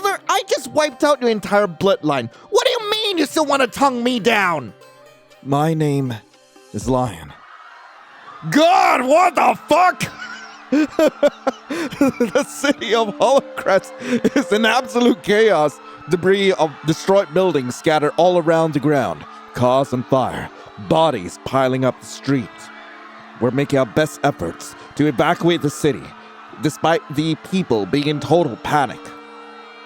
brother, I just wiped out your entire bloodline. What do you mean you still want to tongue me down? My name is Lion. God, what the fuck? The city of Holocrest is in absolute chaos. Debris of destroyed buildings scattered all around the ground. Cars on fire. Bodies piling up the street. We're making our best efforts to evacuate the city, despite the people being in total panic.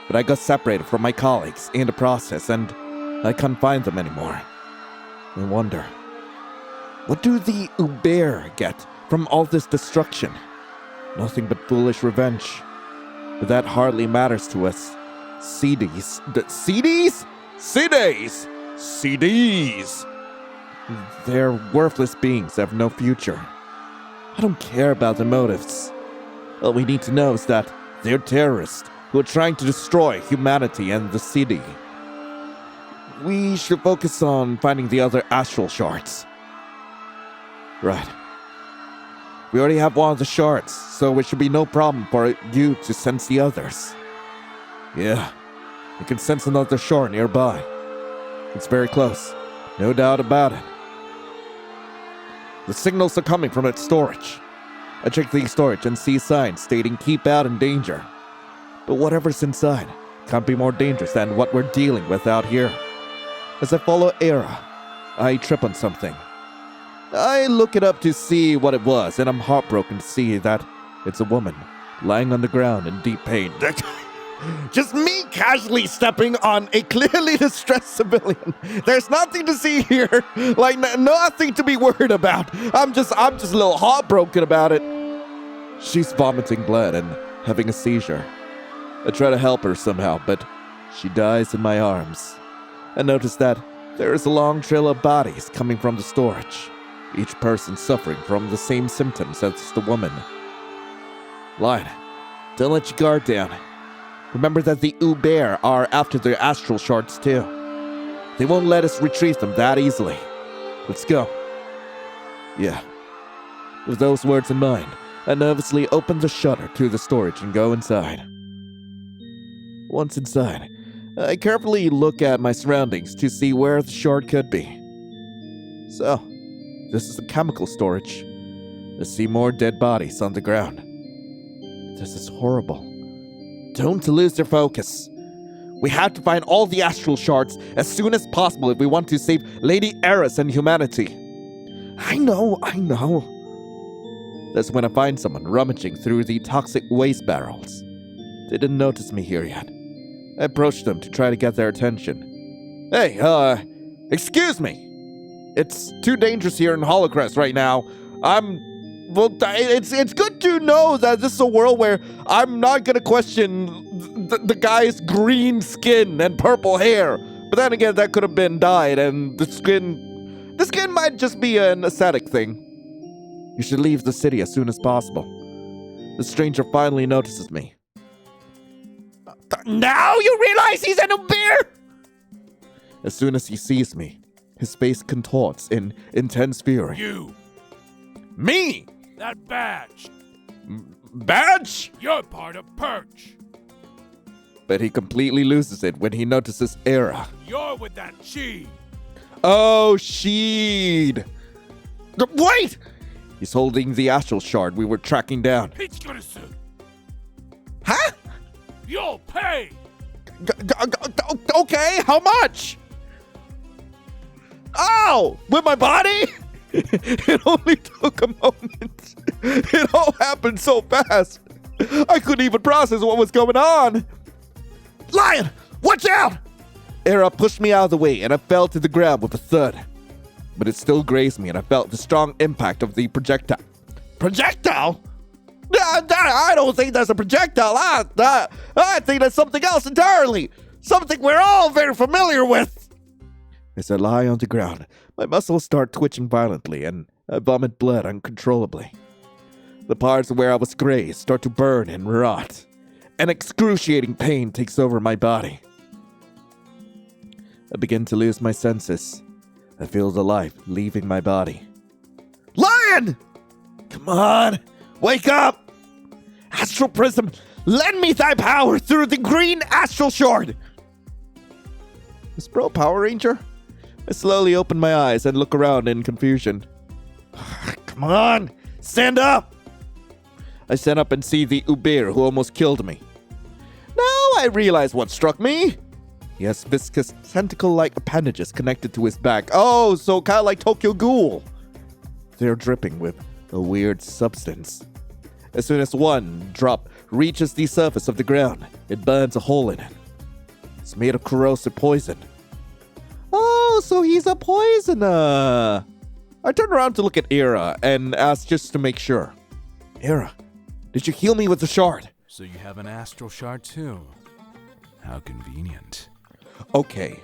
But I got separated from my colleagues in the process, and I can't find them anymore. I wonder, what do the Uber get from all this destruction? Nothing but foolish revenge. But that hardly matters to us. CDs. CDs? CDs! CDs! They're worthless beings that have no future. I don't care about their motives. All we need to know is that they're terrorists who are trying to destroy humanity and the city. We should focus on finding the other astral shards. Right. We already have one of the shards, so it should be no problem for you to sense the others. Yeah, you can sense another shard nearby. It's very close, no doubt about it. The signals are coming from its storage. I checked the storage and see signs stating keep out and danger. But whatever's inside can't be more dangerous than what we're dealing with out here. As I follow Era, I trip on something. I look it up to see what it was, and I'm heartbroken to see that it's a woman lying on the ground in deep pain. Just me casually stepping on a clearly distressed civilian. There's nothing to see here. Like, nothing to be worried about. I'm just a little heartbroken about it. She's vomiting blood and having a seizure. I try to help her somehow, but she dies in my arms. I notice that there is a long trail of bodies coming from the storage. Each person suffering from the same symptoms as the woman. Lion, don't let your guard down. Remember that the Uber are after their astral shards too. They won't let us retrieve them that easily. Let's go. Yeah. With those words in mind, I nervously open the shutter to the storage and go inside. Once inside, I carefully look at my surroundings to see where the shard could be. So, this is the chemical storage. I see more dead bodies on the ground. This is horrible. Don't lose your focus. We have to find all the astral shards as soon as possible if we want to save Lady Eris and humanity. I know. That's when I find someone rummaging through the toxic waste barrels. They didn't notice me here yet. I approached them to try to get their attention. Hey, excuse me. It's too dangerous here in Holocrest right now. Well, it's good to know that this is a world where I'm not gonna question the guy's green skin and purple hair. But then again, that could have been dyed, and the skin might just be an aesthetic thing. You should leave the city as soon as possible. The stranger finally notices me. Now you realize he's an Uber? As soon as he sees me, his face contorts in intense fury. You! Me? That badge! Badge? You're part of Perch! But he completely loses it when he notices Era. You're with that Chi! Oh, Sheed! Wait! He's holding the astral shard we were tracking down. It's gonna suit! Huh? You'll pay! Okay, how much? Oh, with my body? It only took a moment. It all happened so fast. I couldn't even process what was going on. Lion, watch out! Era pushed me out of the way and I fell to the ground with a thud. But it still grazed me and I felt the strong impact of the projectile. Projectile? I don't think that's a projectile. I think that's something else entirely. Something we're all very familiar with. As I lie on the ground, my muscles start twitching violently and I vomit blood uncontrollably. The parts where I was grazed start to burn and rot. An excruciating pain takes over my body. I begin to lose my senses. I feel the life leaving my body. Lion! Come on! Wake up! Astral Prism, Lend me thy power through the green astral shard. Is bro Power Ranger? I slowly open my eyes and look around in confusion. Come on, stand up. I stand up and see the Ubir who almost killed me. Now I realize what struck me. He has viscous tentacle-like appendages connected to his back. Oh, so kind of like Tokyo Ghoul. They're dripping with a weird substance. As soon as one drop reaches the surface of the ground, it burns a hole in it. It's made of corrosive poison. Oh, so he's a poisoner. I turn around to look at Ira and ask just to make sure. Ira, did you heal me with the shard? So you have an astral shard too? How convenient. Okay.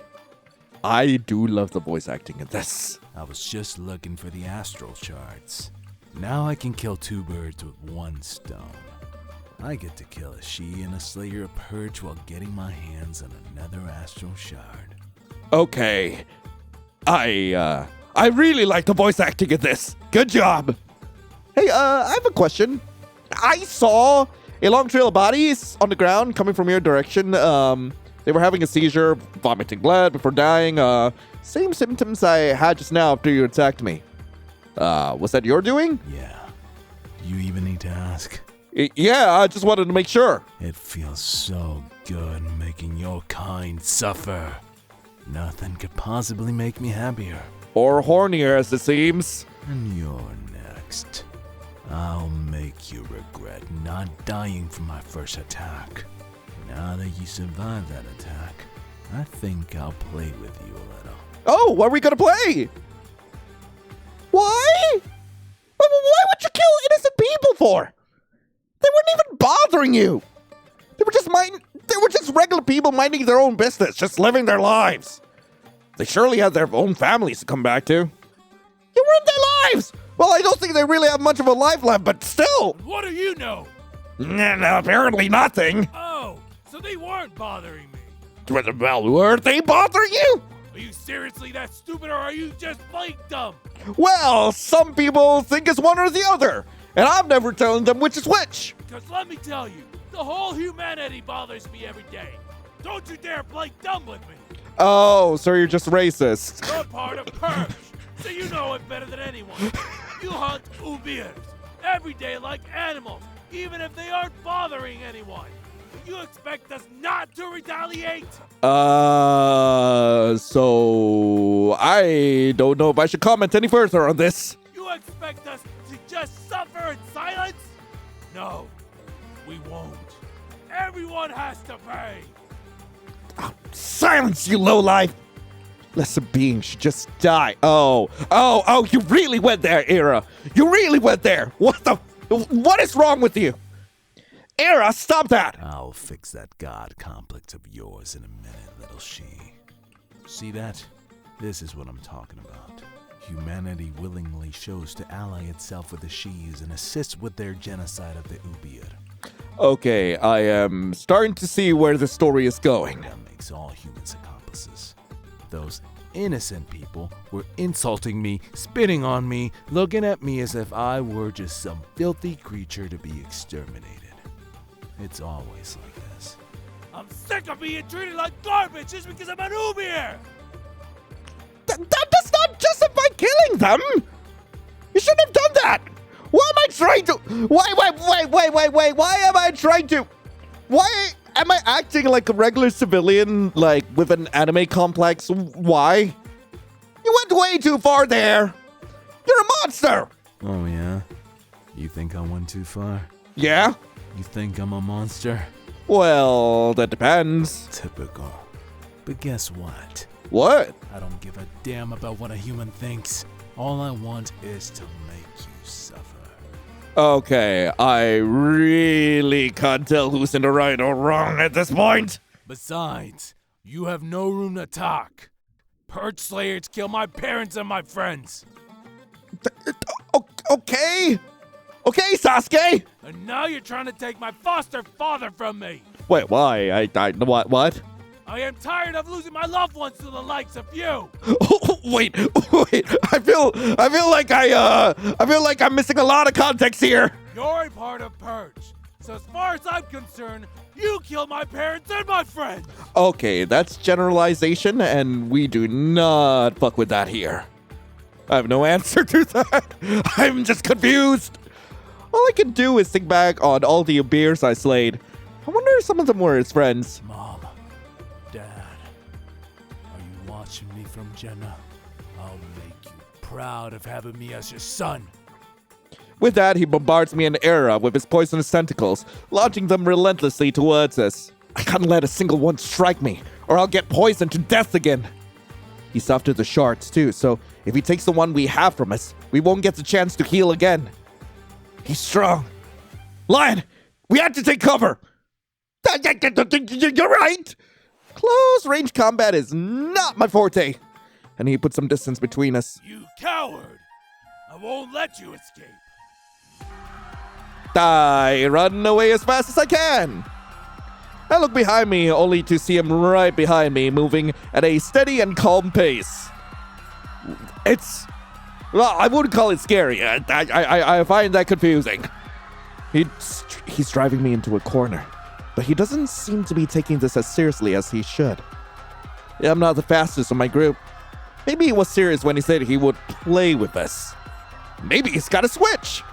I do love the voice acting in this. I was just looking for the astral shards. Now I can kill two birds with one stone. I get to kill a she and a slayer of purge while getting my hands on another astral shard. Okay. I really like the voice acting in this. Good job. Hey, I have a question. I saw a long trail of bodies on the ground coming from your direction. They were having a seizure, vomiting blood before dying. Same symptoms I had just now after you attacked me. Was that your doing? Yeah. You even need to ask. Yeah, I just wanted to make sure. It feels so good making your kind suffer. Nothing could possibly make me happier. Or hornier, as it seems. And you're next. I'll make you regret not dying from my first attack. Now that you survived that attack, I think I'll play with you a little. Oh, what are we gonna play? Why? Why would you kill innocent people for? They weren't even bothering you. They were just regular people minding their own business, just living their lives. They surely had their own families to come back to. You ruined their lives! Well, I don't think they really have much of a life left, but still. What do you know? No, apparently nothing. Oh, so they weren't bothering me. Well, were they bothering you? Are you seriously that stupid, or are you just plain dumb? Well, some people think it's one or the other, and I'm never telling them which is which. Because let me tell you, the whole humanity bothers me every day. Don't you dare play dumb with me. Oh, so you're just racist. You're part of Purge, so you know it better than anyone. You hunt Ubirs every day like animals, even if they aren't bothering anyone. You expect us not to retaliate? So I don't know if I should comment any further on this. You expect us to just suffer in silence? No, we won't. Everyone has to pay. Silence, you lowlife! Lesser being should just die. Oh, you really went there, Ira. You really went there. What is wrong with you? Ira, stop that! I'll fix that god complex of yours in a minute, little she. See that? This is what I'm talking about. Humanity willingly chose to ally itself with the Shis and assist with their genocide of the Ubir. Okay, I am starting to see where the story is going. That makes all humans accomplices. Those innocent people were insulting me, spitting on me, looking at me as if I were just some filthy creature to be exterminated. It's always like this. I'm sick of being treated like garbage just because I'm an Ubir! That does not justify killing them! You shouldn't have done that! Why am I trying to... Why am I trying to... Why am I acting like a regular civilian, like, with an anime complex? Why? You went way too far there! You're a monster! Oh, yeah? You think I went too far? Yeah? You think I'm a monster? Well, that depends. Typical. But guess what? What? I don't give a damn about what a human thinks. All I want is to make you suffer. Okay, I really can't tell who's in the right or wrong at this point. Besides, you have no room to talk. Purge Slayers kill my parents and my friends. Okay. Okay, Sasuke. And now you're trying to take my foster father from me. Wait, why? What? I am tired of losing my loved ones to the likes of you. Wait. I feel like I'm missing a lot of context here. You're a part of Purge, So as far as I'm concerned, you killed my parents and my friends. Okay, that's generalization, and we do not fuck with that here. I have no answer to that. I'm just confused. All I can do is think back on all the bears I slayed. I wonder if some of them were his friends. Mom, Dad, are you watching me from Jenna? I'll make you proud of having me as your son. With that, he bombards me in Era with his poisonous tentacles, launching them relentlessly towards us. I can't let a single one strike me, or I'll get poisoned to death again. He's after the shards too, so if he takes the one we have from us, we won't get the chance to heal again. He's strong. Lion, we have to take cover. You're right. Close range combat is not my forte. And he put some distance between us. You coward! I won't let you escape. I run away as fast as I can. I look behind me only to see him right behind me, moving at a steady and calm pace. Well, I wouldn't call it scary. I find that confusing. He's driving me into a corner, but he doesn't seem to be taking this as seriously as he should. I'm not the fastest of my group. Maybe he was serious when he said he would play with us. Maybe he's got a switch.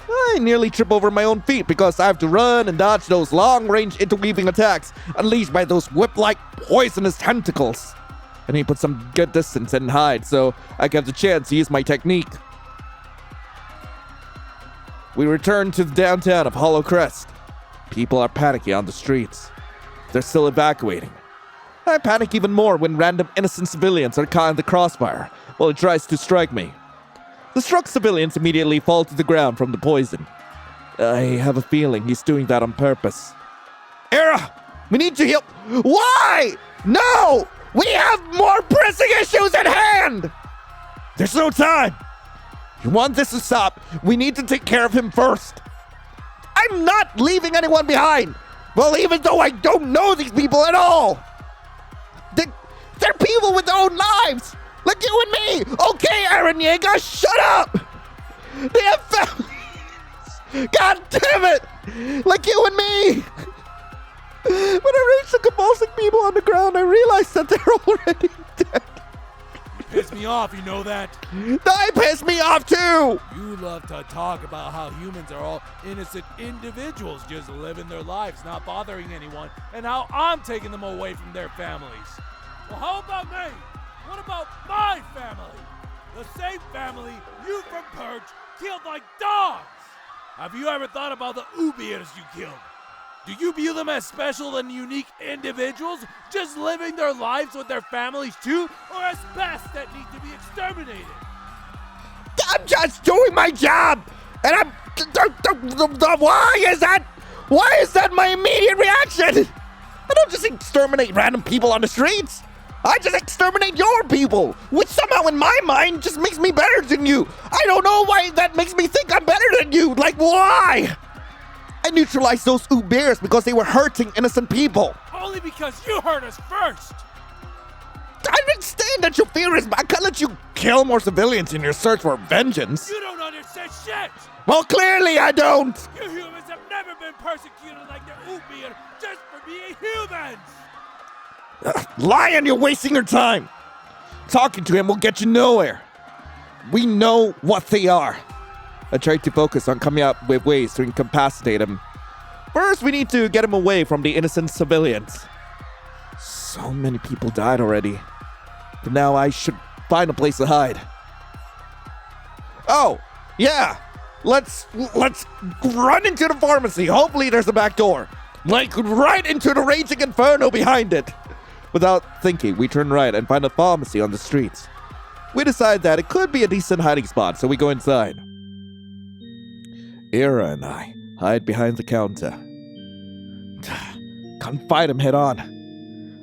I nearly trip over my own feet because I have to run and dodge those long-range interweaving attacks unleashed by those whip-like poisonous tentacles. And he put some good distance and hide, so I get the chance to use my technique. We return to the downtown of Hollow Crest. People are panicking on the streets. They're still evacuating. I panic even more when random innocent civilians are caught in the crossfire while he tries to strike me. The struck civilians immediately fall to the ground from the poison. I have a feeling he's doing that on purpose. Era, we need to heal. Why? No! We have more pressing issues at hand! There's no time. You want this to stop, we need to take care of him first. I'm not leaving anyone behind. Well, even though I don't know these people at all. They're people with their own lives. Like you and me! Okay, Aaron Yeager, shut up! They have families! God damn it! Like you and me! When I reached the convulsing people on the ground, I realized that they're already dead. You piss me off, you know that? They piss me off too! You love to talk about how humans are all innocent individuals just living their lives, not bothering anyone, and how I'm taking them away from their families. Well, how about me? What about my family? The same family you from Purge killed like dogs! Have you ever thought about the Ubiers you killed? Do you view them as special and unique individuals, just living their lives with their families too, or as pests that need to be exterminated? I'm just doing my job! And I'm... Why is that my immediate reaction? I don't just exterminate random people on the streets. I just exterminate your people, which somehow in my mind just makes me better than you. I don't know why that makes me think I'm better than you. Like, why? I neutralized those bears because they were hurting innocent people. Only because you hurt us first. I understand that your fear is, but I can't let you kill more civilians in your search for vengeance. You don't understand shit. Well, clearly I don't. You humans have never been persecuted like the Ubier just for being humans. Lion, you're wasting your time. Talking to him will get you nowhere. We know what they are. I tried to focus on coming up with ways to incapacitate him. First, we need to get him away from the innocent civilians. So many people died already. But now I should find a place to hide. Oh, yeah. Let's run into the pharmacy. Hopefully there's a back door. Like right into the raging inferno behind it. Without thinking, we turn right and find a pharmacy on the streets. We decide that it could be a decent hiding spot, so we go inside. Era and I hide behind the counter. Can't fight him head on.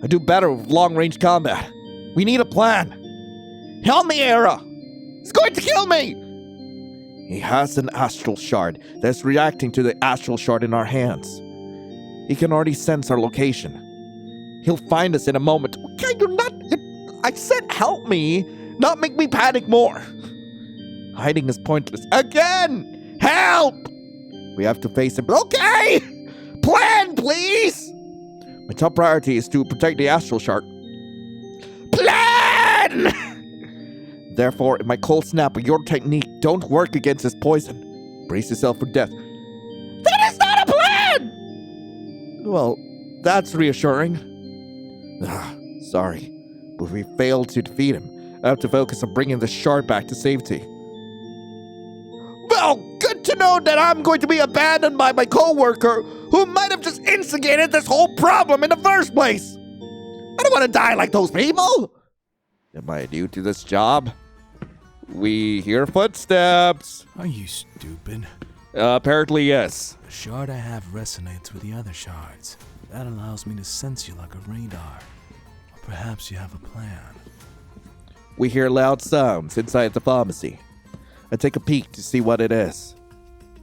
I do better with long-range combat. We need a plan. Help me, Era! He's going to kill me! He has an astral shard that's reacting to the astral shard in our hands. He can already sense our location. He'll find us in a moment. Okay, you're not... I said help me, not make me panic more. Hiding is pointless. Again! Help! We have to face him. Okay! plan, please? My top priority is to protect the astral shard. Plan! Therefore, if my cold snap or your technique don't work against this poison, brace yourself for death. That is not a plan! Well, that's reassuring. Sorry, but if we fail to defeat him, I have to focus on bringing the shard back to safety. Well, good to know that I'm going to be abandoned by my co-worker who might have just instigated this whole problem in the first place. I don't want to die like those people. Am I new to this job? We hear footsteps. Are you stupid? Apparently, yes. The shard I have resonates with the other shards. That allows me to sense you like a radar. Or perhaps you have a plan. We hear loud sounds inside the pharmacy. I take a peek to see what it is.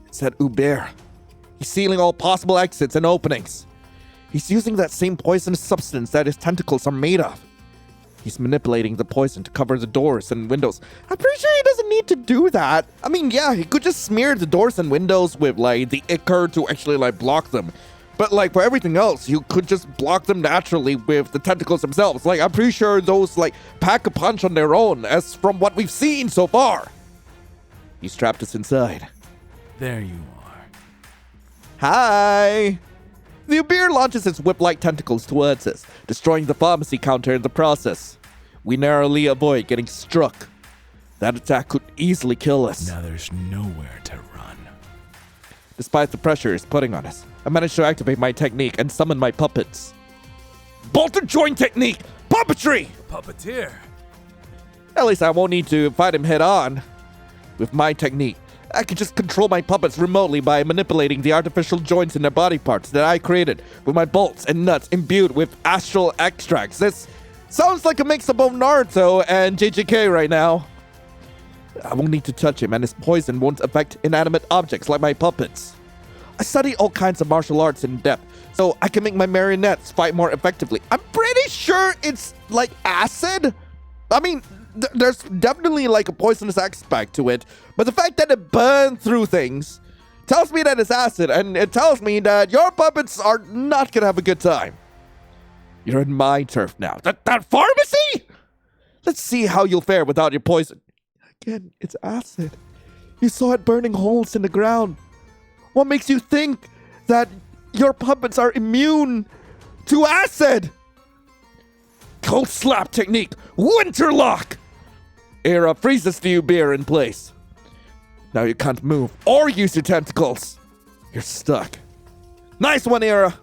It's that Uber. He's sealing all possible exits and openings. He's using that same poisonous substance that his tentacles are made of. He's manipulating the poison to cover the doors and windows. I'm pretty sure he doesn't need to do that. I mean, yeah, he could just smear the doors and windows with, like, the ichor to actually, like, block them. But, like, for everything else, you could just block them naturally with the tentacles themselves. Like, I'm pretty sure those, like, pack a punch on their own, as from what we've seen so far. He's trapped us inside. There you are. Hi! The Uber launches its whip-like tentacles towards us, destroying the pharmacy counter in the process. We narrowly avoid getting struck. That attack could easily kill us. Now there's nowhere to run. Despite the pressure it's putting on us, I managed to activate my technique and summon my puppets. Bolted joint technique! Puppetry! Puppeteer! At least I won't need to fight him head-on. With my technique, I can just control my puppets remotely by manipulating the artificial joints in their body parts that I created with my bolts and nuts imbued with astral extracts. This sounds like a mix of both Naruto and JJK right now. I won't need to touch him, and his poison won't affect inanimate objects like my puppets. I study all kinds of martial arts in depth, so I can make my marionettes fight more effectively. I'm pretty sure it's like acid. I mean, there's definitely like a poisonous aspect to it, but the fact that it burned through things tells me that it's acid, and it tells me that your puppets are not gonna have a good time. You're in my turf now. That pharmacy? Let's see how you'll fare without your poison. Again, it's acid. You saw it burning holes in the ground. What makes you think that your puppets are immune to acid? Cold slap technique, winterlock. Era freezes the Uber in place. Now you can't move or use your tentacles. You're stuck. Nice one, Era.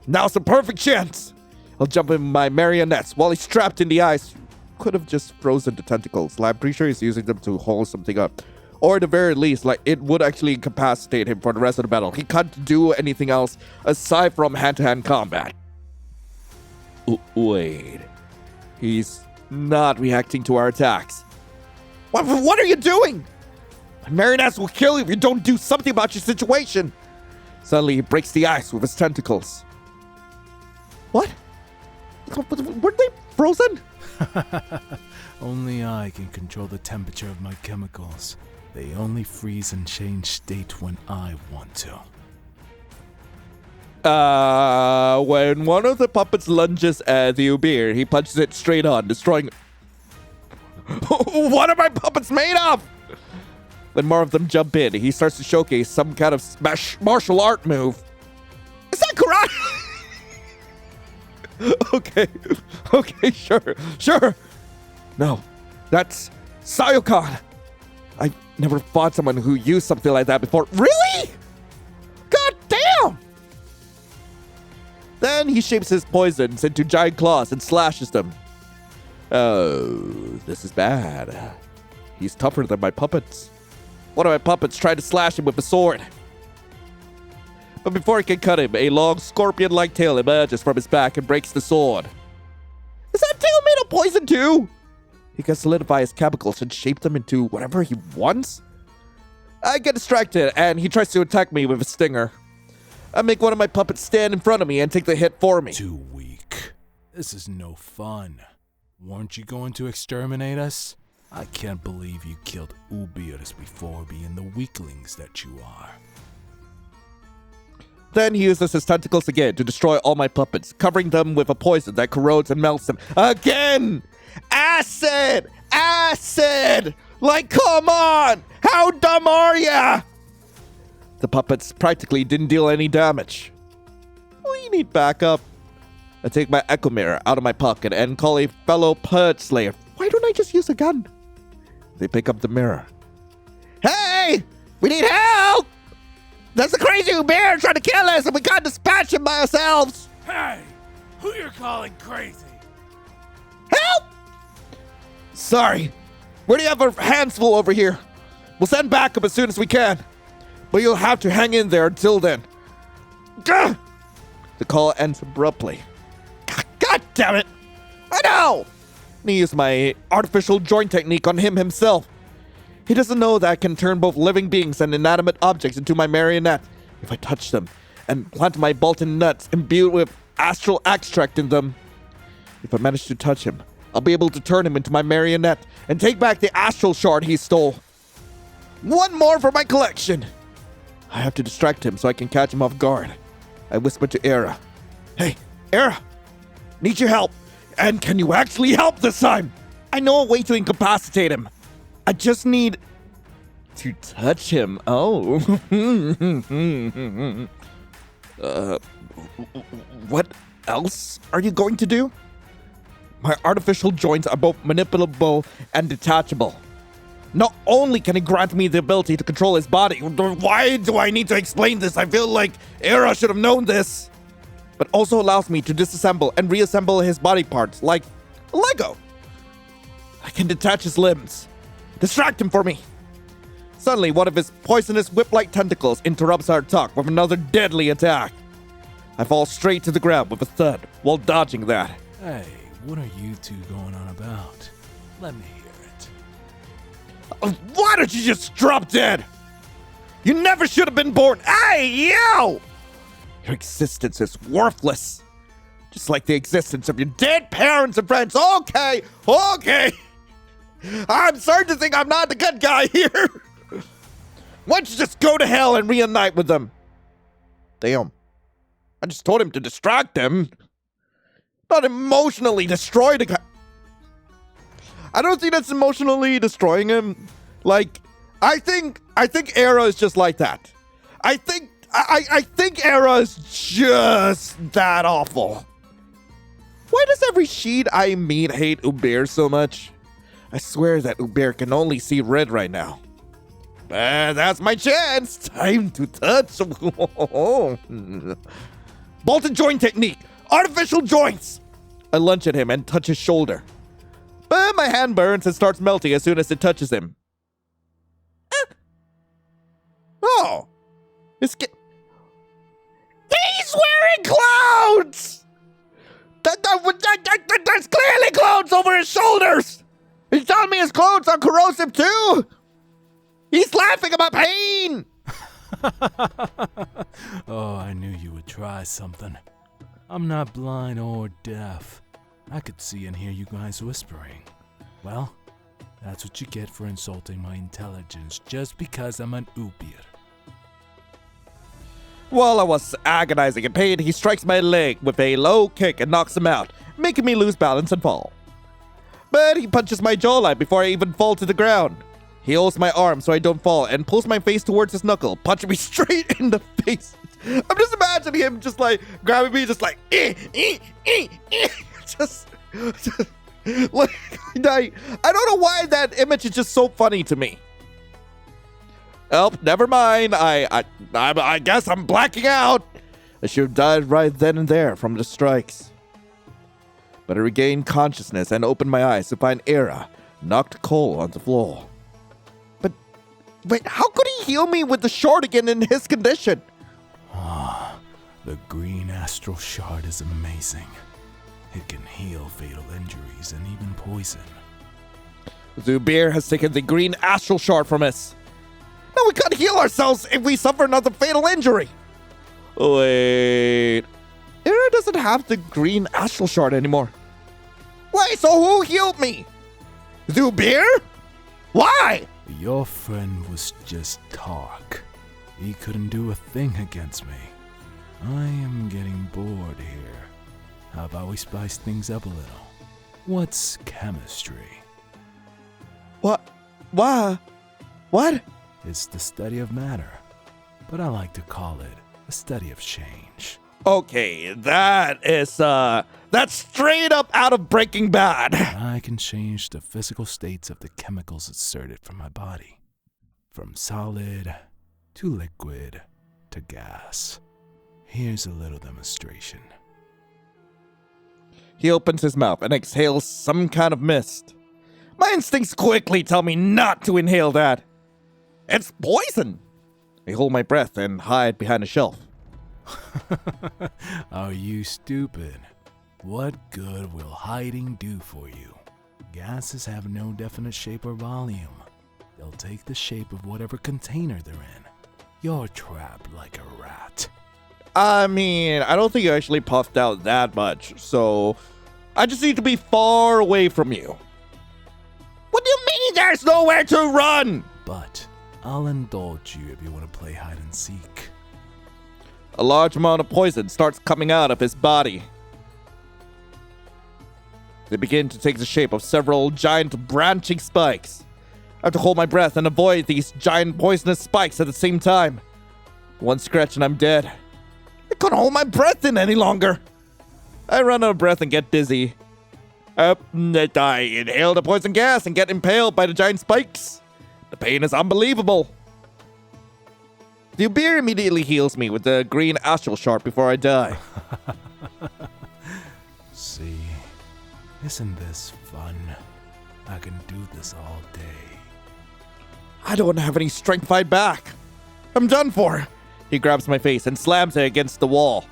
Now's the perfect chance. I'll jump in my marionettes while he's trapped in the ice. Could have just frozen the tentacles. I'm pretty sure he's using them to hold something up. Or at the very least, like, it would actually incapacitate him for the rest of the battle. He can't do anything else aside from hand-to-hand combat. Wait. He's not reacting to our attacks. What are you doing? My marionettes will kill you if you don't do something about your situation. Suddenly, he breaks the ice with his tentacles. What? Weren't they frozen? Only I can control the temperature of my chemicals. They only freeze and change state when I want to. When one of the puppets lunges at the Uber, he punches it straight on, destroying... What are my puppets made of? When more of them jump in, he starts to showcase some kind of martial art move. Is that karate? Okay, sure. No, that's Sayokan. I never fought someone who used something like that before. Really? God damn! Then he shapes his poisons into giant claws and slashes them. Oh, this is bad. He's tougher than my puppets. One of my puppets tried to slash him with a sword. But before he can cut him, a long scorpion-like tail emerges from his back and breaks the sword. Is that tail made of poison too? He can solidify his chemicals and shape them into whatever he wants? I get distracted, and he tries to attack me with a stinger. I make one of my puppets stand in front of me and take the hit for me. Too weak. This is no fun. Weren't you going to exterminate us? I can't believe you killed Ubirs before being the weaklings that you are. Then he uses his tentacles again to destroy all my puppets, covering them with a poison that corrodes and melts them. Again! Acid! Acid! Like, come on! How dumb are ya? The puppets practically didn't deal any damage. We need backup. I take my echo mirror out of my pocket and call a fellow purge slayer. Why don't I just use a gun? They pick up the mirror. Hey! We need help! There's a crazy bear trying to kill us and we can't dispatch him by ourselves! Hey! Who you're calling crazy? Help! Sorry. We already have our hands full over here. We'll send backup as soon as we can. But you'll have to hang in there until then. Gah! The call ends abruptly. God damn it! I know! I use my artificial joint technique on him himself. He doesn't know that I can turn both living beings and inanimate objects into my marionette if I touch them and plant my Bolton nuts imbued with astral extract in them. If I manage to touch him, I'll be able to turn him into my marionette and take back the astral shard he stole. One more for my collection! I have to distract him so I can catch him off guard. I whisper to Era. Hey, Era! Need your help! And can you actually help this time? I know a way to incapacitate him. I just need to touch him. Oh. What else are you going to do? My artificial joints are both manipulable and detachable. Not only can he grant me the ability to control his body, why do I need to explain this? I feel like Era should have known this. But also allows me to disassemble and reassemble his body parts like a Lego. I can detach his limbs. Distract him for me. Suddenly, one of his poisonous whip-like tentacles interrupts our talk with another deadly attack. I fall straight to the ground with a thud while dodging that. Hey, what are you two going on about? Let me hear it. Why don't you just drop dead? You never should have been born. Hey, you! Your existence is worthless. Just like the existence of your dead parents and friends. Okay. I'm starting to think I'm not the good guy here. Why don't you just go to hell and reunite with them? Damn. I just told him to distract him. Not emotionally destroy the guy. I don't think that's emotionally destroying him. Like, I think Era is just like that. I think Era is just that awful. Why does every Sheed I meet hate Uber so much? I swear that Uber can only see red right now. That's my chance. Time to touch. Bolton joint technique. Artificial joints. I lunge at him and touch his shoulder. But my hand burns and starts melting as soon as it touches him. Oh. He's wearing clothes! There's clearly clothes over his shoulders! He's telling me his clothes are corrosive too! He's laughing about pain! Oh, I knew you would try something. I'm not blind or deaf. I could see and hear you guys whispering. Well, that's what you get for insulting my intelligence just because I'm an Uber. While I was agonizing in pain, he strikes my leg with a low kick and knocks him out, making me lose balance and fall. But he punches my jawline before I even fall to the ground. He holds my arm so I don't fall and pulls my face towards his knuckle, punching me straight in the face. I'm just imagining him just like grabbing me, just like, just like, I don't know why that image is just so funny to me. Oh, never mind. I guess I'm blacking out. I should have died right then and there from the strikes. But I regained consciousness and opened my eyes to find Era knocked cold on the floor. But wait, how could he heal me with the shard again in his condition? The green astral shard is amazing. It can heal fatal injuries and even poison. Zubir has taken the green astral shard from us. Now we can't heal ourselves if we suffer another fatal injury. Wait. Era doesn't have the green astral shard anymore. Wait, so who healed me? Zubir? Why? Your friend was just talk. He couldn't do a thing against me. I am getting bored here. How about we spice things up a little? What's chemistry? What? Why? What? It's the study of matter, but I like to call it a study of change. Okay, that's straight up out of Breaking Bad. I can change the physical states of the chemicals inserted from my body. From solid to liquid to gas. Here's a little demonstration. He opens his mouth and exhales some kind of mist. My instincts quickly tell me not to inhale that. It's poison. I hold my breath and hide behind a shelf. Are you stupid? What good will hiding do for you? Gases have no definite shape or volume. They'll take the shape of whatever container they're in. You're trapped like a rat. I mean, I don't think you actually puffed out that much, so I just need to be far away from you. What do you mean there's nowhere to run? But I'll indulge you if you want to play hide and seek. A large amount of poison starts coming out of his body. They begin to take the shape of several giant branching spikes. I have to hold my breath and avoid these giant poisonous spikes at the same time. One scratch and I'm dead. I can't hold my breath in any longer. I run out of breath and get dizzy. I inhale the poison gas and get impaled by the giant spikes. The pain is unbelievable. The beer immediately heals me with the green astral shard before I die. See, isn't this fun? I can do this all day. I don't have any strength to fight back. I'm done for. He grabs my face and slams it against the wall.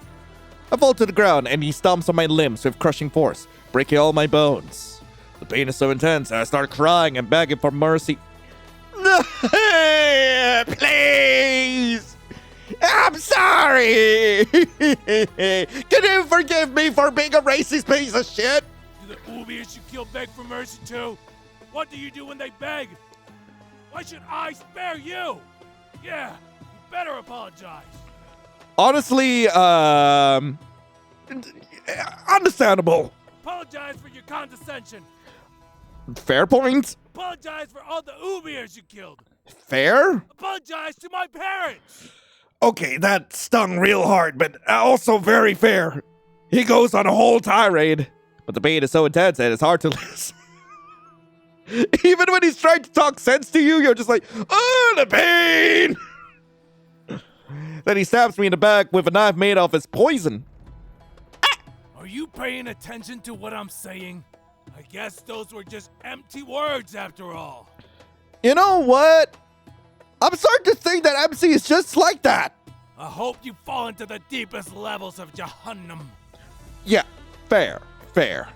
I fall to the ground and he stomps on my limbs with crushing force, breaking all my bones. The pain is so intense I start crying and begging for mercy. Please! I'm sorry! Can you forgive me for being a racist piece of shit? Do the Ubiers you kill beg for mercy too? What do you do when they beg? Why should I spare you? Yeah, you better apologize. Honestly, understandable. Apologize for your condescension. Fair point. Apologize for all the Ubiers you killed. Fair? Apologize to my parents. Okay, that stung real hard, but also very fair. He goes on a whole tirade, but the pain is so intense that it's hard to listen. Even when he's trying to talk sense to you, you're just like, oh, the pain! Then he stabs me in the back with a knife made of his poison. Are you paying attention to what I'm saying? I guess those were just empty words after all. You know what? I'm starting to think that MC is just like that. I hope you fall into the deepest levels of Jahannam. Yeah, fair.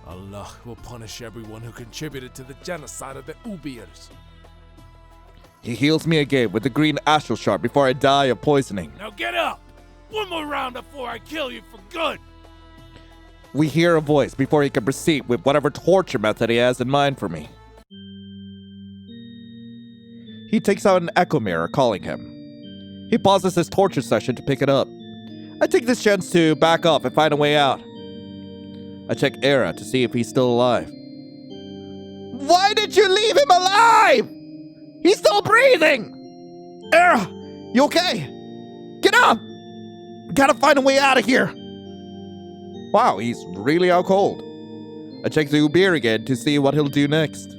Allah will punish everyone who contributed to the genocide of the Ubiers. He heals me again with the green astral shard before I die of poisoning. Now get up! One more round before I kill you for good! We hear a voice before he can proceed with whatever torture method he has in mind for me. He takes out an echo mirror, calling him. He pauses his torture session to pick it up. I take this chance to back off and find a way out. I check Era to see if he's still alive. Why did you leave him alive? He's still breathing! Era, you okay? Get up! We gotta find a way out of here. Wow, he's really out cold. I check the Uber again to see what he'll do next.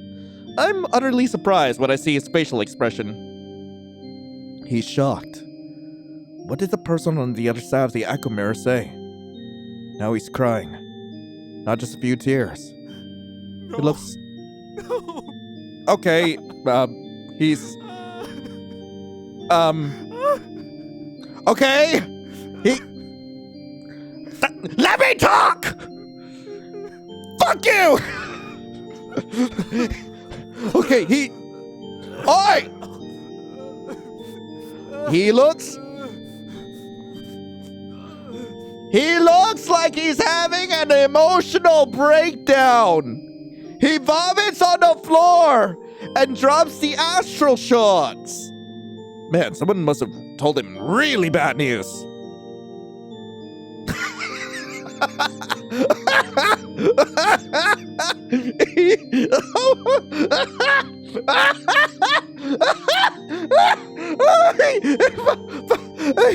I'm utterly surprised when I see his facial expression. He's shocked. What did the person on the other side of the echo mirror say? Now he's crying. Not just a few tears. No. It looks... No. Okay, he's... Okay! Let me talk! Fuck you! Okay, Oi! He looks like he's having an emotional breakdown. He vomits on the floor and drops the astral shards. Man, someone must have told him really bad news.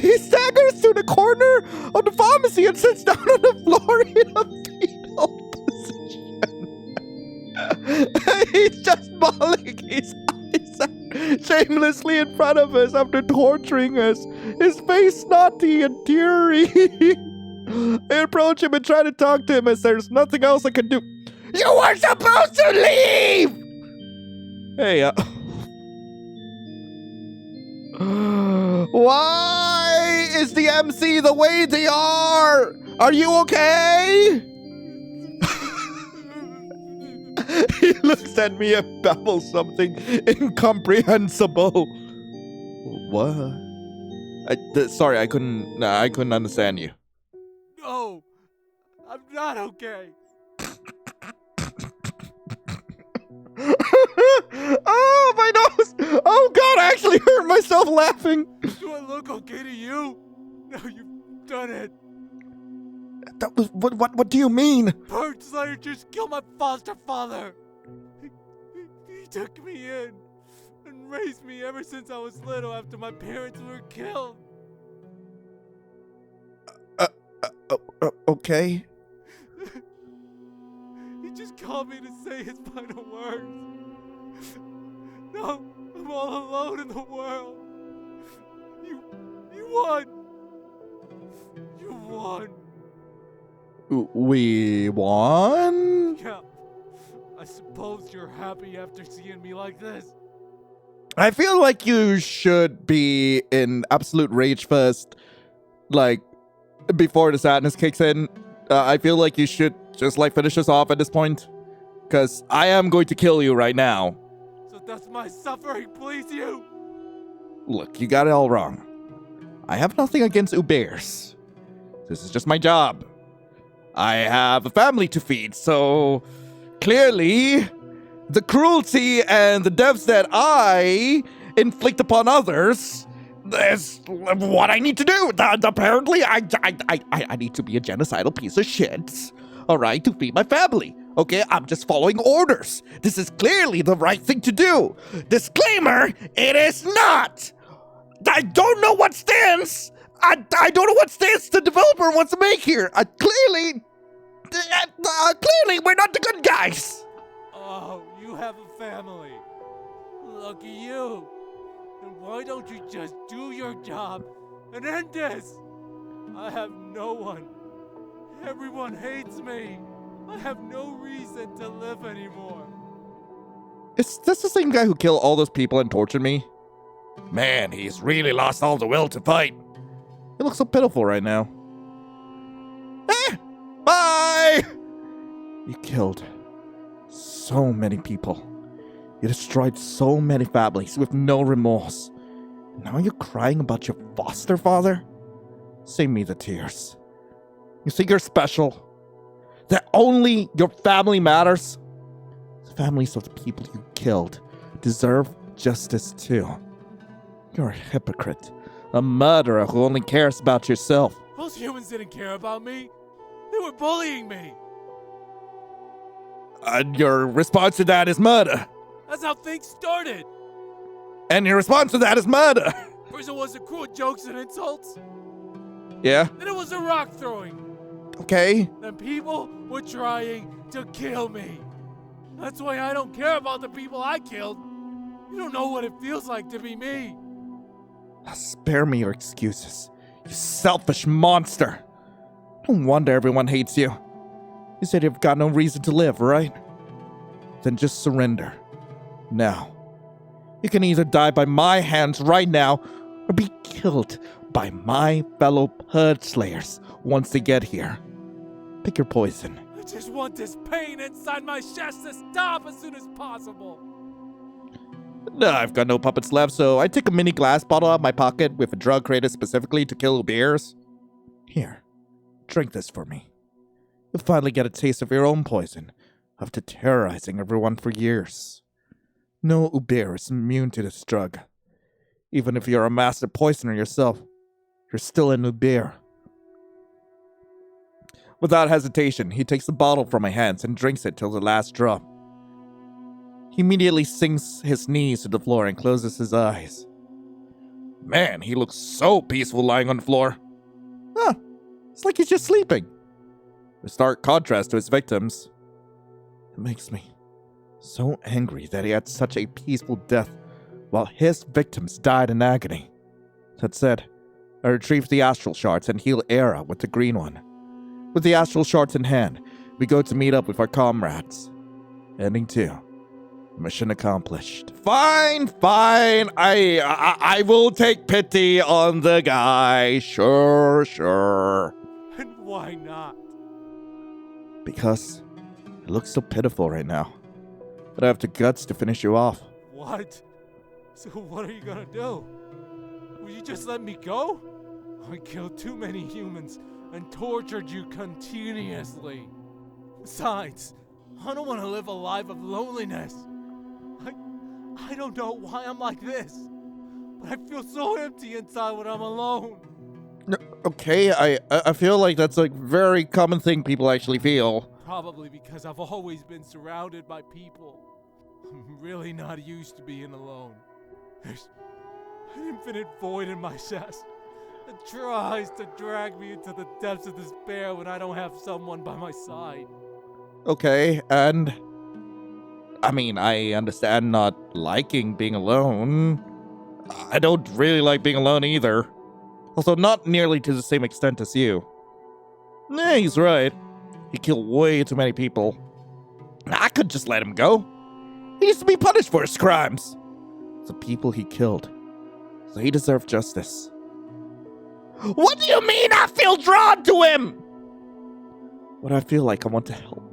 He staggers to the corner of the pharmacy and sits down on the floor in a fetal position. He's just bawling his eyes out shamelessly in front of us after torturing us. His face snotty and teary. I approach him and try to talk to him as there's nothing else I can do. You were supposed to leave! Hey, why is the MC the way they are? Are you okay? He looks at me and babbles something incomprehensible. What? Sorry, I couldn't understand you. No, I'm not okay. Oh, my nose! Oh, God, I actually hurt myself laughing. Do I look okay to you? No, you've done it. That was, what do you mean? Bird Slayer just killed my foster father. He took me in and raised me ever since I was little after my parents were killed. Okay. He just called me to say his final words. No, I'm all alone in the world. You won. You won. We won? Yeah. I suppose you're happy after seeing me like this. I feel like you should be in absolute rage first, like, before the sadness kicks in. I feel like you should just, like, finish us off at this point. Because I am going to kill you right now. So does my suffering please you? Look, you got it all wrong. I have nothing against Ubers. This is just my job. I have a family to feed, so clearly the cruelty and the deaths that I inflict upon others is what I need to do. Apparently, I need to be a genocidal piece of shit, all right, to feed my family. Okay, I'm just following orders. This is clearly the right thing to do. Disclaimer, it is not. I don't know what stance. I don't know what stance the developer wants to make here. Clearly, we're not the good guys. Oh, you have a family. Lucky you. And why don't you just do your job and end this? I have no one. Everyone hates me. I have no reason to live anymore. Is this the same guy who killed all those people and tortured me? Man, he's really lost all the will to fight. He looks so pitiful right now. Bye! You killed so many people. You destroyed so many families with no remorse. Now you're crying about your foster father? Save me the tears. You think you're special? That only your family matters? The families of the people you killed deserve justice too. You're a hypocrite. A murderer who only cares about yourself. Those humans didn't care about me. They were bullying me. And your response to that is murder. That's how things started. And your response to that is murder. First it was the cruel jokes and insults. Yeah? Then it was the rock throwing. Okay. Then people were trying to kill me. That's why I don't care about the people I killed. You don't know what it feels like to be me. Now spare me your excuses. You selfish monster. No wonder everyone hates you. You said you've got no reason to live, right? Then just surrender. Now. You can either die by my hands right now, or be killed by my fellow Purge Slayers once they get here. Pick your poison. I just want this pain inside my chest to stop as soon as possible. No, I've got no puppets left, so I take a mini glass bottle out of my pocket with a drug created specifically to kill bears. Here, drink this for me. You'll finally get a taste of your own poison, after terrorizing everyone for years. No Uber is immune to this drug. Even if you're a master poisoner yourself, you're still an Uber. Without hesitation, he takes the bottle from my hands and drinks it till the last drop. He immediately sinks his knees to the floor and closes his eyes. Man, he looks so peaceful lying on the floor. Huh, it's like he's just sleeping. A stark contrast to his victims. It makes me so angry that he had such a peaceful death while his victims died in agony. That said, I retrieve the astral shards and heal Era with the green one. With the astral shards in hand, we go to meet up with our comrades. Ending 2. Mission accomplished. Fine. I will take pity on the guy. Sure. And why not? Because it looks so pitiful right now. But I have the guts to finish you off. What? So what are you gonna do? Will you just let me go? I killed too many humans and tortured you continuously. Besides, I don't want to live a life of loneliness. I don't know why I'm like this, but I feel so empty inside when I'm alone. Okay, I feel like that's a very common thing people actually feel. Probably because I've always been surrounded by people. I'm really not used to being alone. There's an infinite void in my chest that tries to drag me into the depths of despair when I don't have someone by my side. Okay, and I mean, I understand not liking being alone. I don't really like being alone either. Also, not nearly to the same extent as you. He's right. He killed way too many people. I could just let him go. He needs to be punished for his crimes. The people he killed. They deserve justice. What do you mean I feel drawn to him? What I feel like I want to help.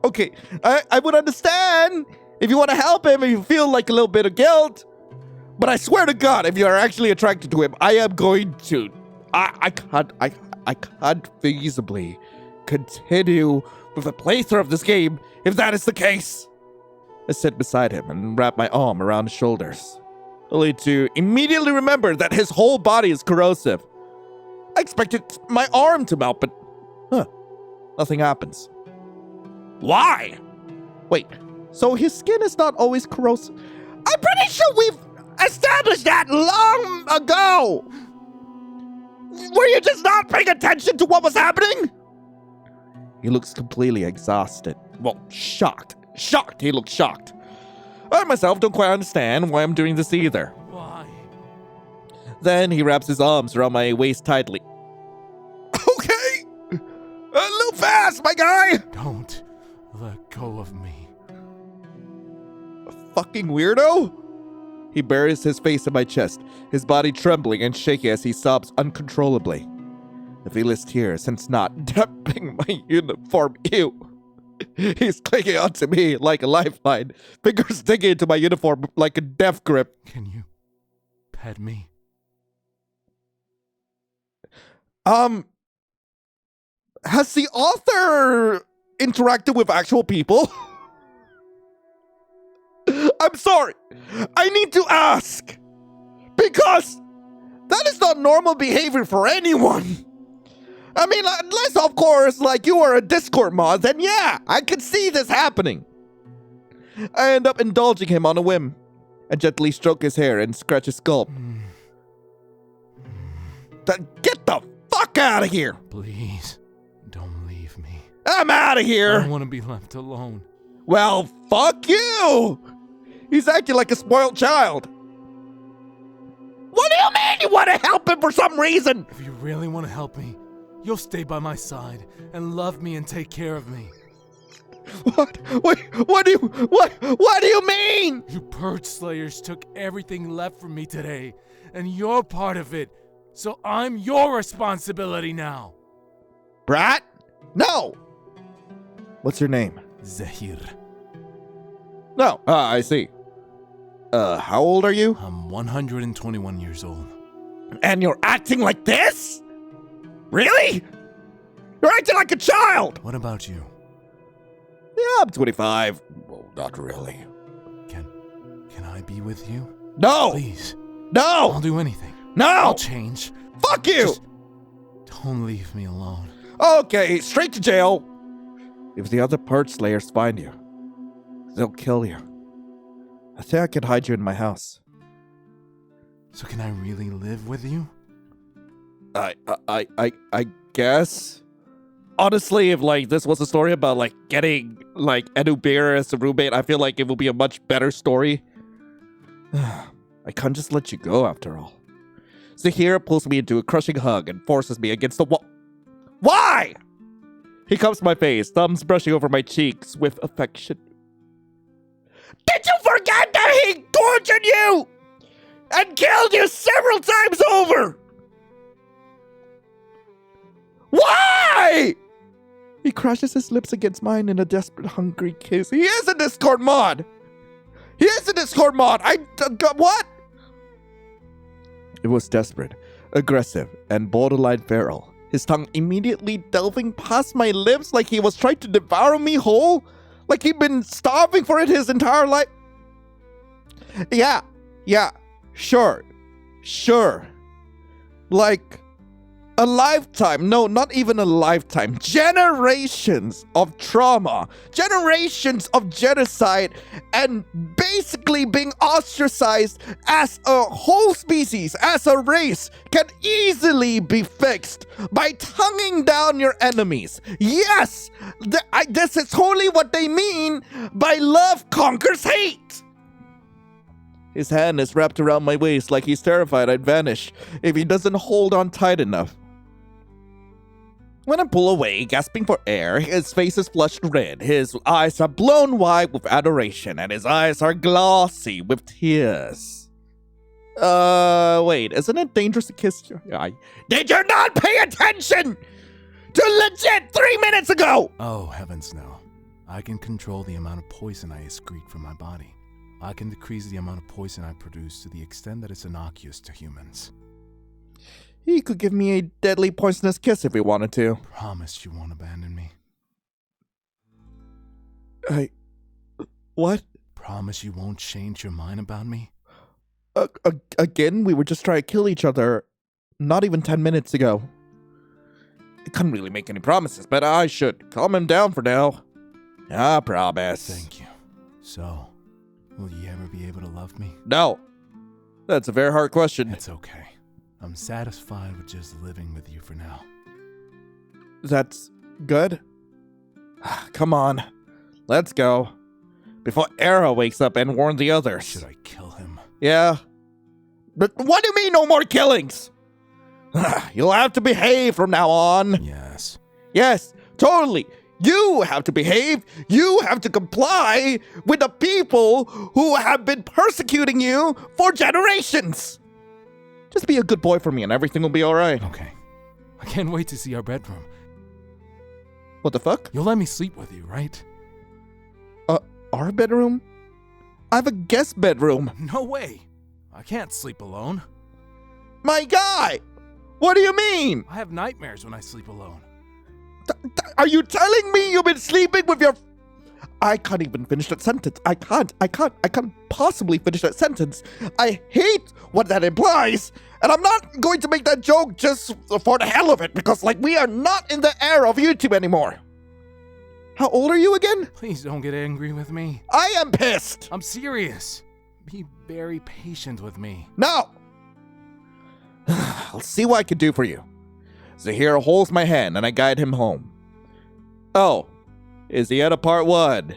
Okay, I would understand if you want to help him, if you feel like a little bit of guilt. But I swear to God, if you are actually attracted to him, I am going to... I can't feasibly continue with the playthrough of this game if that is the case. I sit beside him and wrap my arm around his shoulders, only to immediately remember that his whole body is corrosive. I expected my arm to melt, but nothing happens. Why? Wait, so his skin is not always corrosive? I'm pretty sure we've established that long ago. Were you just not paying attention to what was happening? He looks completely exhausted. Well, shocked. He looks shocked. I myself don't quite understand why I'm doing this either. Why? Then he wraps his arms around my waist tightly. Okay! A little fast, my guy! Don't let go of me. A fucking weirdo? He buries his face in my chest, his body trembling and shaky as he sobs uncontrollably. I feel his tears and snot damping my uniform. Ew. He's clinging onto me like a lifeline, fingers digging into my uniform like a death grip. Can you pet me? Has the author interacted with actual people? I'm sorry. I need to ask. Because that is not normal behavior for anyone. I mean, unless, of course, like you are a Discord mod, then yeah, I could see this happening. I end up indulging him on a whim and gently stroke his hair and scratch his scalp. Get the fuck out of here. Please, don't leave me. I'm out of I here. don't want to be left alone. Well, fuck you. He's acting like a spoiled child. What do you mean you want to help him for some reason? If you really want to help me, you'll stay by my side and love me and take care of me. What? Wait, what do you mean? You Purge Slayers took everything left from me today, and you're part of it, so I'm your responsibility now. Brat? No. What's your name? Zahir. No. I see. How old are you? I'm 121 years old. And you're acting like this? Really? You're acting like a child! What about you? Yeah, I'm 25. Well, not really. Can I be with you? No! Please. No! I'll do anything. No! I'll change. Fuck you! Just don't leave me alone. Okay, straight to jail. If the other Purge Slayers find you, they'll kill you. I think I could hide you in my house. So can I really live with you? I guess. Honestly, if like this was a story about like getting like Edubir as a roommate, I feel like it would be a much better story. I can't just let you go after all. Zahir pulls me into a crushing hug and forces me against the wall. Why? He cups my face, thumbs brushing over my cheeks with affection. Did you forget that he tortured you and killed you several times over? Why? He crushes his lips against mine in a desperate, hungry kiss. He is a Discord mod. He is a Discord mod. What? It was desperate, aggressive, and borderline feral. His tongue immediately delving past my lips like he was trying to devour me whole. Like he'd been starving for it his entire life. Yeah, sure. Like a lifetime, no, not even a lifetime, generations of trauma, generations of genocide, and basically being ostracized as a whole species, as a race, can easily be fixed by tonguing down your enemies. Yes, this is totally what they mean by love conquers hate. His hand is wrapped around my waist like he's terrified I'd vanish if he doesn't hold on tight enough. When I pull away, gasping for air, his face is flushed red, his eyes are blown wide with adoration, and his eyes are glossy with tears. Wait, isn't it dangerous to kiss your eye? Did you not pay attention to legit 3 minutes ago? Oh, heavens no. I can control the amount of poison I excrete from my body. I can decrease the amount of poison I produce to the extent that it's innocuous to humans. He could give me a deadly poisonous kiss if he wanted to. Promise you won't abandon me. What? Promise you won't change your mind about me? Again, we were just trying to kill each other not even 10 minutes ago. I couldn't really make any promises, but I should calm him down for now. I promise. Thank you. So, will you ever be able to love me? No. That's a very hard question. It's okay. I'm satisfied with just living with you for now. That's good. Come on. Let's go. Before Era wakes up and warns the others. Should I kill him? Yeah. But what do you mean no more killings? You'll have to behave from now on. Yes. Yes, totally. You have to behave. You have to comply with the people who have been persecuting you for generations. Just be a good boy for me and everything will be alright. Okay. I can't wait to see our bedroom. What the fuck? You'll let me sleep with you, right? Our bedroom? I have a guest bedroom. No way. I can't sleep alone. My guy! What do you mean? I have nightmares when I sleep alone. Are you telling me you've been sleeping with your... I can't even finish that sentence. I can't possibly finish that sentence. I hate what that implies. And I'm not going to make that joke just for the hell of it. Because, like, we are not in the era of YouTube anymore. How old are you again? Please don't get angry with me. I am pissed. I'm serious. Be very patient with me. No. I'll see what I can do for you. Zahir holds my hand and I guide him home. Oh, is he at a part 1?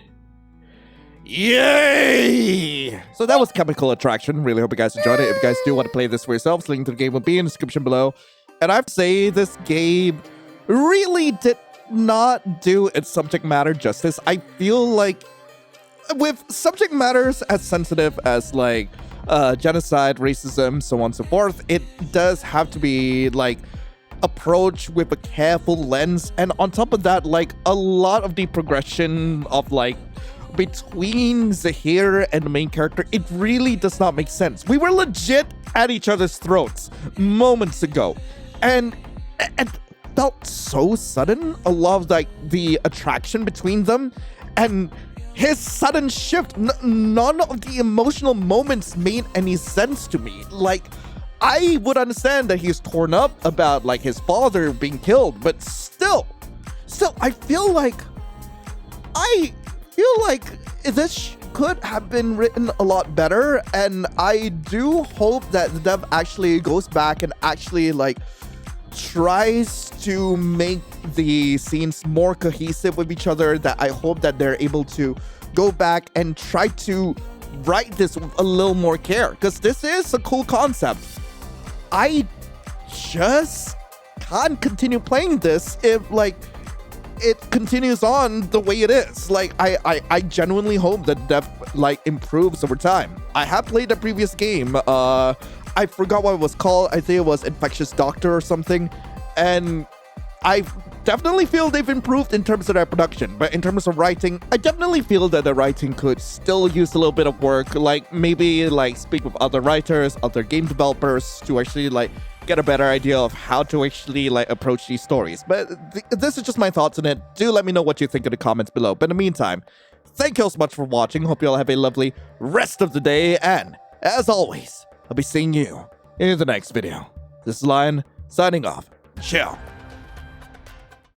Yay! So that was Chemical Attraction. Really hope you guys enjoyed it. If you guys do want to play this for yourselves, link to the game will be in the description below. And I have to say, this game really did not do its subject matter justice. I feel like with subject matters as sensitive as like genocide, racism, so on and so forth, it does have to be like approached with a careful lens. And on top of that, like a lot of the progression of like between Zahir and the main character, it really does not make sense. We were legit at each other's throats moments ago, and felt so sudden. A lot of like the attraction between them and his sudden shift. None of the emotional moments made any sense to me. Like, I would understand that he's torn up about like his father being killed, but still, Still, I feel like this could have been written a lot better, and I do hope that the dev actually goes back and actually like tries to make the scenes more cohesive with each other. That I hope that they're able to go back and try to write this with a little more care, because this is a cool concept. I just can't continue playing this if like it continues on the way it is. Like I genuinely hope that dev like improves over time. I have played the previous game. I forgot what it was called. I think it was Infectious Doctor or something. And I definitely feel they've improved in terms of their production. But in terms of writing, I definitely feel that the writing could still use a little bit of work. Like maybe like speak with other writers, other game developers to actually like get a better idea of how to actually like approach these stories. But this is just my thoughts on it. Do let me know what you think in the comments below. But in the meantime, thank you all so much for watching. Hope you all have a lovely rest of the day. And as always, I'll be seeing you in the next video. This is Lion signing off. Ciao.